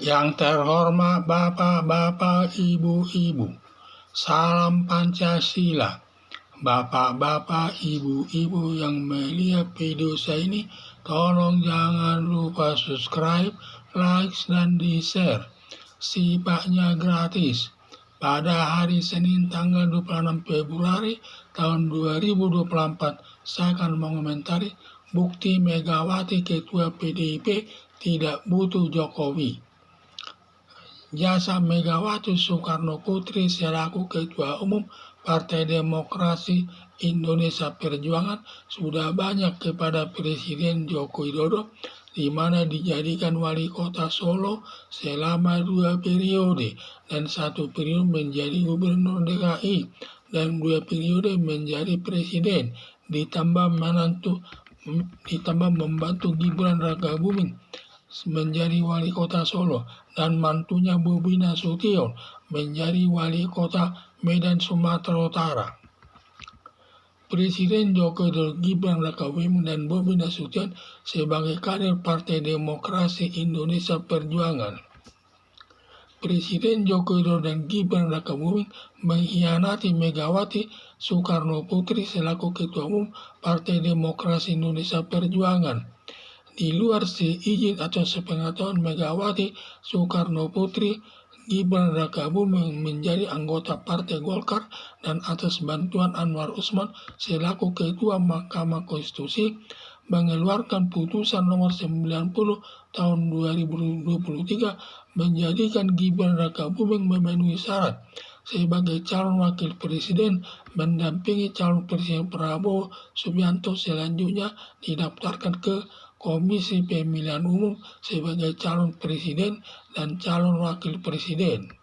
Yang terhormat Bapak-Bapak, Ibu-Ibu, salam Pancasila. Bapak-bapak, ibu-ibu yang melihat video saya ini, tolong jangan lupa subscribe, like, dan di-share. Sifatnya gratis. Pada hari Senin tanggal 26 Februari tahun 2024, saya akan mengomentari bukti Megawati Ketua PDIP tidak butuh Jokowi. Jasa Megawati Soekarno Putri selaku Ketua Umum Partai Demokrasi Indonesia Perjuangan sudah banyak kepada Presiden Joko Widodo, di mana dijadikan wali kota Solo selama 2 periode dan 1 periode menjadi gubernur DKI dan 2 periode menjadi presiden, ditambah membantu Gibran Rakabuming menjadi wali kota Solo dan mantunya Bobi Nasution menjadi wali kota Medan, Sumatera Utara. Presiden Joko Widodo, Gibran Rakabuming dan Bobi Nasution sebagai kader Partai Demokrasi Indonesia Perjuangan. Presiden Joko Widodo dan Gibran Rakabuming mengkhianati Megawati Soekarno Putri selaku Ketua Umum Partai Demokrasi Indonesia Perjuangan. Di luar seizin atau sepengetahuan Megawati Soekarno Putri, Gibran Rakabuming menjadi anggota Partai Golkar dan atas bantuan Anwar Usman selaku Ketua Mahkamah Konstitusi mengeluarkan putusan nomor 90 tahun 2023 menjadikan Gibran Rakabuming memenuhi syarat sebagai calon wakil presiden mendampingi calon presiden Prabowo Subianto selanjutnya didaftarkan ke Komisi Pemilihan Umum sebagai calon presiden dan calon wakil presiden.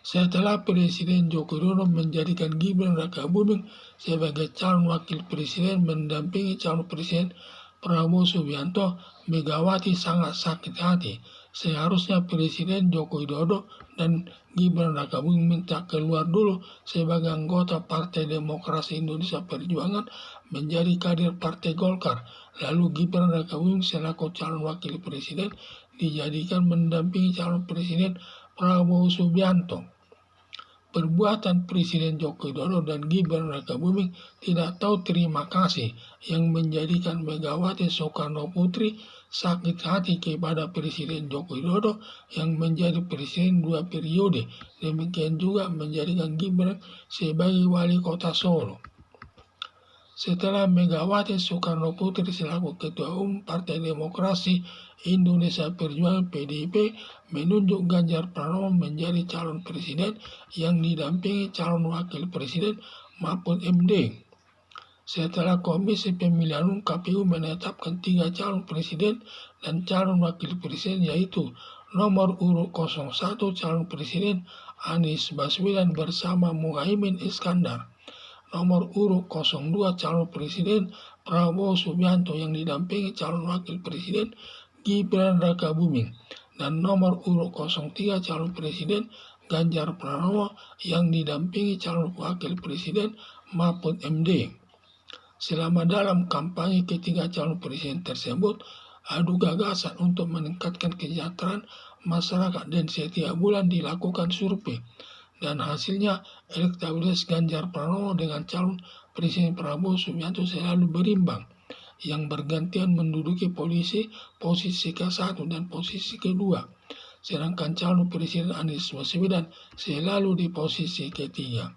Setelah Presiden Joko Widodo menjadikan Gibran Rakabuming sebagai calon wakil presiden mendampingi calon presiden Prabowo Subianto, Megawati sangat sakit hati. Seharusnya Presiden Joko Widodo dan Gibran Rakabuming minta keluar dulu sebagai anggota Partai Demokrasi Indonesia Perjuangan menjadi kader Partai Golkar. Lalu Gibran Rakabuming selaku calon wakil presiden dijadikan mendampingi calon presiden Prabowo Subianto. Perbuatan Presiden Joko Widodo dan Gibran Rakabuming tidak tahu terima kasih yang menjadikan Megawati Soekarno Putri sakit hati kepada Presiden Joko Widodo yang menjadi presiden 2 periode. Demikian juga menjadikan Gibran sebagai wali kota Solo. Setelah Megawati Soekarno Putri selaku Ketua Umum Partai Demokrasi Indonesia Perjuangan PDIP menunjuk Ganjar Pranowo menjadi calon presiden yang didampingi calon wakil presiden Mahfud MD. Setelah Komisi Pemilihan Umum KPU menetapkan 3 calon presiden dan calon wakil presiden, yaitu nomor urut 01 calon presiden Anies Baswedan bersama Muhaimin Iskandar, nomor urut 02 calon presiden Prabowo Subianto yang didampingi calon wakil presiden Gibran Rakabuming, dan nomor urut 03 calon presiden Ganjar Pranowo yang didampingi calon wakil presiden Mahfud MD. Selama dalam kampanye ketiga calon presiden tersebut, adu gagasan untuk meningkatkan kesejahteraan masyarakat dan setiap bulan dilakukan survei. Dan hasilnya elektabilitas Ganjar Pranowo dengan calon presiden Prabowo Subianto selalu berimbang, yang bergantian menduduki posisi ke-1 dan posisi kedua, sedangkan calon presiden Anies Baswedan selalu di posisi ketiga.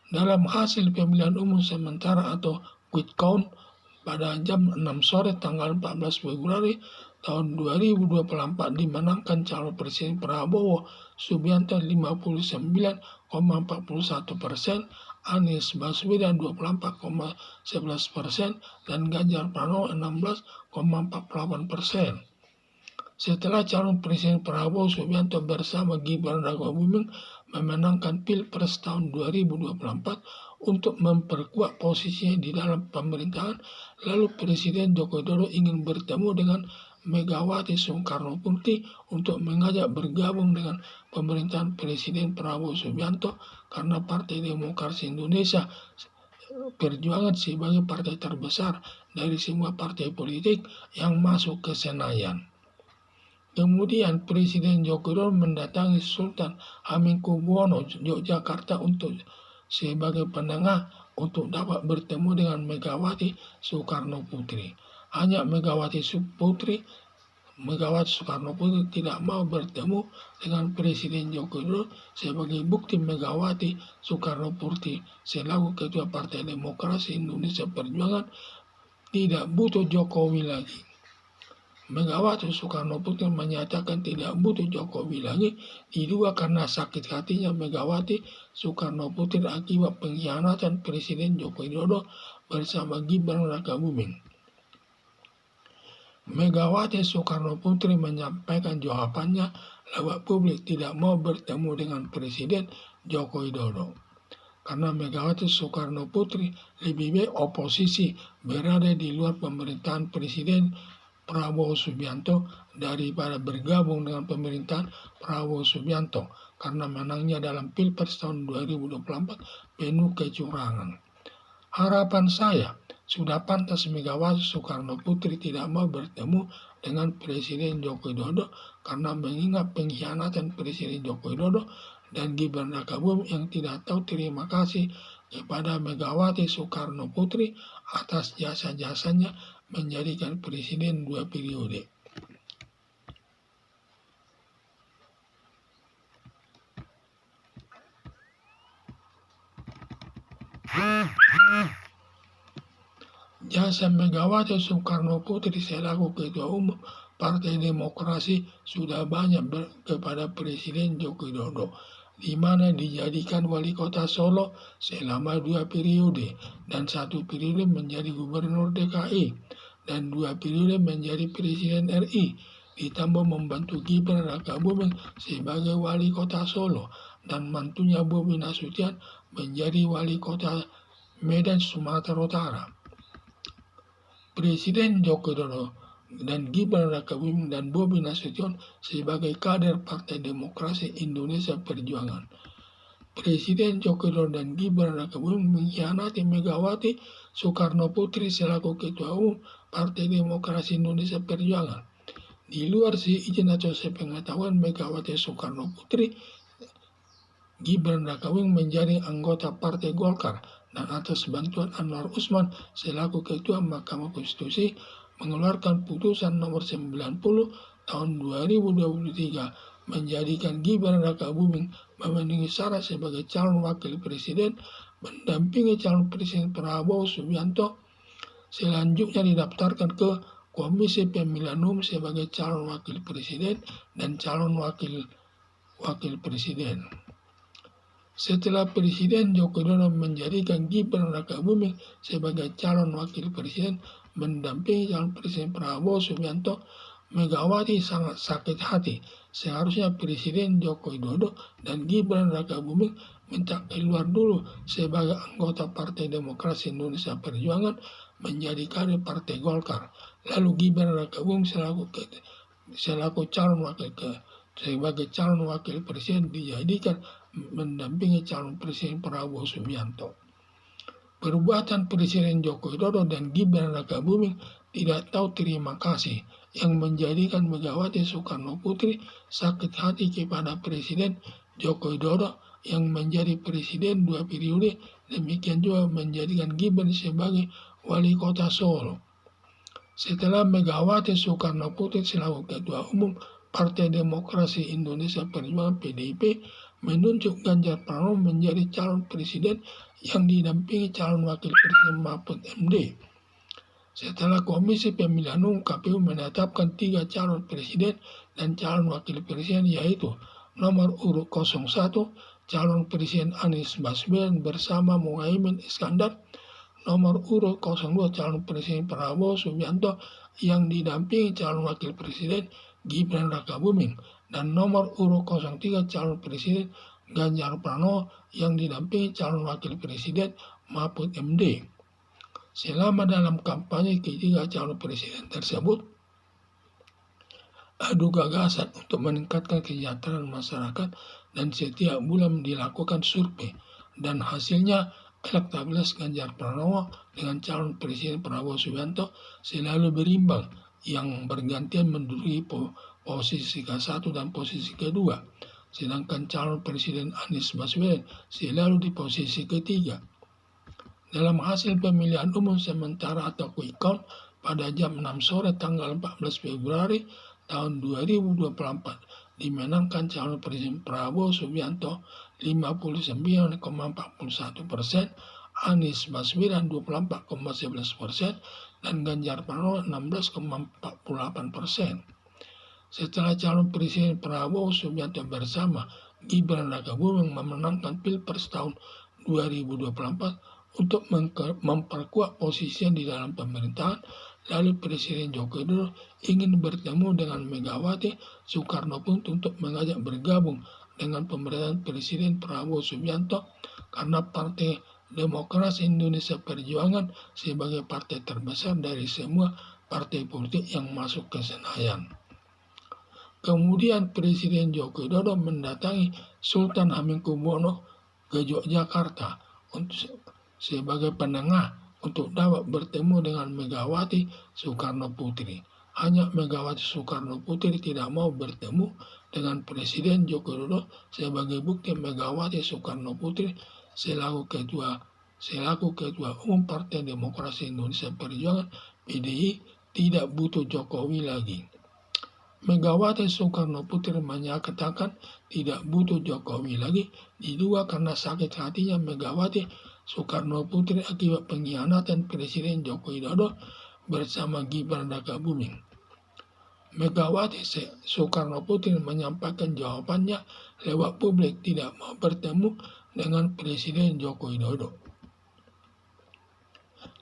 Dalam hasil pemilihan umum sementara atau quick count pada jam 6 sore tanggal 14 Februari tahun 2024 dimenangkan calon presiden Prabowo Subianto 59,41%, Anies Baswedan 24,11% dan Ganjar Pranowo 16,48%. Setelah calon presiden Prabowo Subianto bersama Gibran Rakabuming memenangkan Pilpres tahun 2024 untuk memperkuat posisinya di dalam pemerintahan, lalu Presiden Joko Widodo ingin bertemu dengan Megawati Soekarno Putri untuk mengajak bergabung dengan pemerintahan Presiden Prabowo Subianto karena Partai Demokrasi Indonesia Perjuangan sebagai partai terbesar dari semua partai politik yang masuk ke Senayan. Kemudian Presiden Joko Widodo mendatangi Sultan Hamengkubuwono Yogyakarta sebagai penengah untuk dapat bertemu dengan Megawati Soekarno Putri. Hanya Megawati Soekarno Putri tidak mau bertemu dengan Presiden Joko Widodo sebagai bukti Megawati Soekarno Putri selaku Ketua Partai Demokrasi Indonesia Perjuangan tidak butuh Jokowi lagi. Megawati Soekarno Putri menyatakan tidak butuh Jokowi lagi diduga karena sakit hatinya Megawati Soekarno Putri akibat pengkhianatan Presiden Joko Widodo bersama Gibran Rakabuming. Megawati Soekarno Putri menyampaikan jawabannya lewat publik tidak mau bertemu dengan Presiden Joko Widodo. Karena Megawati Soekarno Putri lebih baik oposisi berada di luar pemerintahan Presiden Prabowo Subianto daripada bergabung dengan pemerintahan Prabowo Subianto karena menangnya dalam Pilpres tahun 2024 penuh kecurangan. Harapan saya, sudah pantas Megawati Soekarno Putri tidak mau bertemu dengan Presiden Joko Widodo karena mengingat pengkhianatan Presiden Joko Widodo dan Gibran Rakabuming yang tidak tahu terima kasih kepada Megawati Soekarno Putri atas jasa-jasanya menjadikan presiden 2 periode. Jasa Megawati Soekarno Putri selaku Ketua Umum Partai Demokrasi sudah banyak kepada Presiden Joko Widodo, di mana dijadikan wali kota Solo selama 2 periode dan 1 periode menjadi gubernur DKI dan 2 periode menjadi Presiden RI, ditambah membantu Gibran Rakabuming sebagai wali kota Solo dan mantunya Bobi Nasution menjadi wali kota Medan Sumatera Utara. Presiden Joko Widodo dan Gibran Rakabuming dan Bobi Nasution sebagai kader Partai Demokrasi Indonesia Perjuangan. Presiden Joko Widodo dan Gibran Rakabuming mengkhianati Megawati Soekarno Putri selaku Ketua Umum Partai Demokrasi Indonesia Perjuangan. Di luar seizin atau sepengetahuan Megawati Soekarno Putri, Gibran Rakabuming menjadi anggota Partai Golkar dan atas bantuan Anwar Usman selaku Ketua Mahkamah Konstitusi mengeluarkan putusan nomor 90 tahun 2023 menjadikan Gibran Rakabuming memenuhi syarat sebagai calon wakil presiden mendampingi calon presiden Prabowo Subianto. Selanjutnya didaftarkan ke Komisi Pemilihan Umum sebagai calon wakil presiden dan calon wakil presiden. Setelah Presiden Joko Widodo menjadikan Gibran Rakabuming sebagai calon wakil presiden mendampingi calon presiden Prabowo Subianto, Megawati sangat sakit hati. Seharusnya Presiden Joko Widodo dan Gibran Rakabuming minta keluar dulu sebagai anggota Partai Demokrasi Indonesia Perjuangan menjadi kader Partai Golkar. Lalu Gibran Rakabuming sebagai calon wakil presiden dijadikan mendampingi calon presiden Prabowo Subianto. Perbuatan Presiden Joko Widodo dan Gibran Rakabuming tidak tahu terima kasih yang menjadikan Megawati Soekarno Putri sakit hati kepada Presiden Joko Widodo yang menjadi presiden 2 periode, demikian juga menjadikan Gibran sebagai wali kota Solo. Setelah Megawati Soekarno Putri selaku Ketua Umum Partai Demokrasi Indonesia Perjuangan PDIP menunjuk Ganjar Pranowo menjadi calon presiden yang didampingi calon wakil presiden Mahfud MD. Setelah Komisi Pemilihan Umum KPU menetapkan 3 calon presiden dan calon wakil presiden, yaitu nomor urut 01 calon presiden Anies Baswedan bersama Muhaimin Iskandar, nomor urut 02 calon presiden Prabowo Subianto yang didampingi calon wakil presiden Gibran Rakabuming, dan nomor urut 03 calon presiden Ganjar Pranowo yang didampingi calon wakil presiden Mahfud MD. Selama dalam kampanye ketiga calon presiden tersebut, adu gagasan untuk meningkatkan kesejahteraan masyarakat dan setiap bulan dilakukan survei, dan hasilnya elektabilitas Ganjar Pranowo dengan calon Presiden Prabowo Subianto selalu berimbang yang bergantian menduduki posisi ke-1 dan posisi kedua. Sedangkan calon Presiden Anies Baswedan selalu di posisi ketiga. Dalam hasil pemilihan umum sementara atau quick count pada jam 6 sore tanggal 14 Februari tahun 2024 dimenangkan calon Presiden Prabowo Subianto 59,41%, Anies Baswedan 24,11%, dan Ganjar Pranowo 16,48%. Setelah calon Presiden Prabowo Subianto bersama Gibran Rakabuming memenangkan Pilpres tahun 2024 untuk memperkuat posisinya di dalam pemerintahan, lalu Presiden Joko Widodo ingin bertemu dengan Megawati Soekarnoputri untuk mengajak bergabung dengan pemerintahan Presiden Prabowo Subianto karena Partai Demokrasi Indonesia Perjuangan sebagai partai terbesar dari semua partai politik yang masuk ke Senayan. Kemudian Presiden Joko Widodo mendatangi Sultan Hamengkubuwono ke Yogyakarta sebagai penengah untuk dapat bertemu dengan Megawati Soekarnoputri. Hanya Megawati Soekarnoputri tidak mau bertemu dengan Presiden Joko Widodo sebagai bukti Megawati Soekarnoputri selaku Ketua Umum Partai Demokrasi Indonesia Perjuangan (PDI) tidak butuh Jokowi lagi. Megawati Soekarnoputri menyatakan tidak butuh Jokowi lagi diduga karena sakit hatinya Megawati Soekarnoputri akibat pengkhianatan Presiden Joko Widodo bersama Gibran Rakabuming. Megawati Soekarnoputri menyampaikan jawabannya lewat publik tidak mau bertemu dengan Presiden Joko Widodo.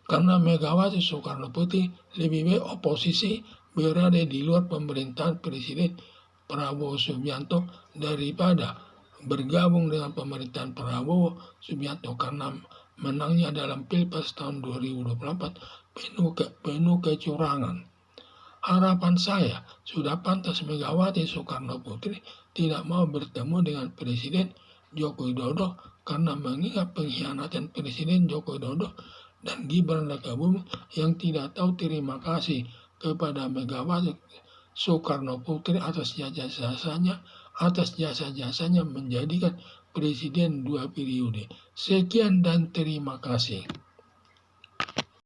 Karena Megawati Soekarnoputri lebih baik oposisi berada di luar pemerintahan Presiden Prabowo Subianto daripada bergabung dengan pemerintahan Prabowo Subianto karena menangnya dalam Pilpres tahun 2024 penuh kecurangan. Harapan saya sudah pantas Megawati Soekarnoputri tidak mau bertemu dengan Presiden Joko Widodo karena mengingat pengkhianatan Presiden Joko Widodo dan Gibran Rakabuming yang tidak tahu terima kasih kepada Megawati Soekarnoputri atas jasa-jasanya menjadikan presiden 2 periode. Sekian dan terima kasih.